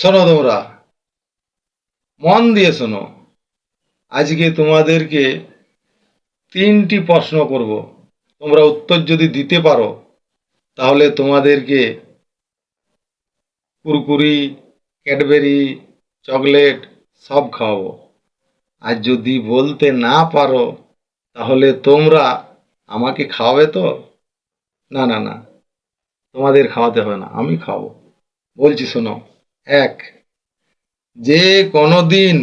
শোনো তোমরা, মন দিয়ে শোনো। আজকে তোমাদেরকে 3টি প্রশ্ন করব। তোমরা উত্তর যদি দিতে পারো তাহলে তোমাদেরকে কুরকুরি, ক্যাডবেরি, চকলেট সব খাওয়াবো। আর যদি বলতে না পারো তাহলে তোমরা আমাকে খাওয়াবে তো? না না না, তোমাদের খাওয়াতে হবে না, আমি খাওয়াবো। বলছি শোনো। এক, যে কোনোদিন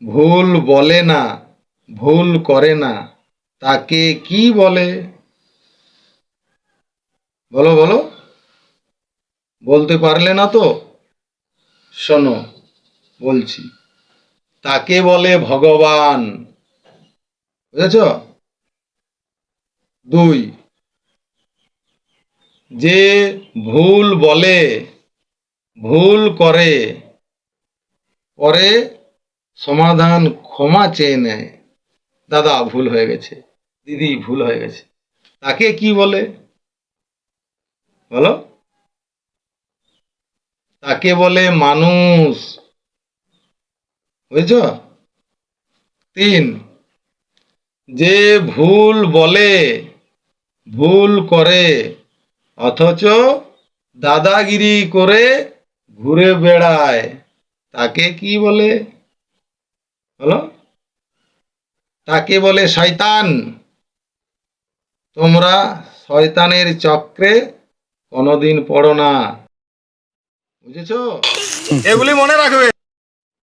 ভুল বলে না, ভুল করে না, তাকে কি বলে? বলো বলো, বলতে পারলে না তো? শোনো, বলছি, তাকে বলে ভগবান। বুঝেছ? 2, যে ভুল বলে, ভুল করে, পরে সমাধান ক্ষমা চেয়ে নেয়। দাদা ভুল হয়ে গেছে, দিদি ভুল হয়ে গেছে, তাকে কি বলে? বলো। তাকে বলে মানুষ। বুঝেছ? 3, যে ভুল বলে, ভুল করে, অথচ দাদাগিরি করে ঘুরে বেড়ায়, তাকে কি বলে? বলো। তাকে বলে শয়তান। তোমরা শয়তানের চক্রে কোনোদিন পড়ো না। বুঝেছো? এগুলি মনে রাখবে।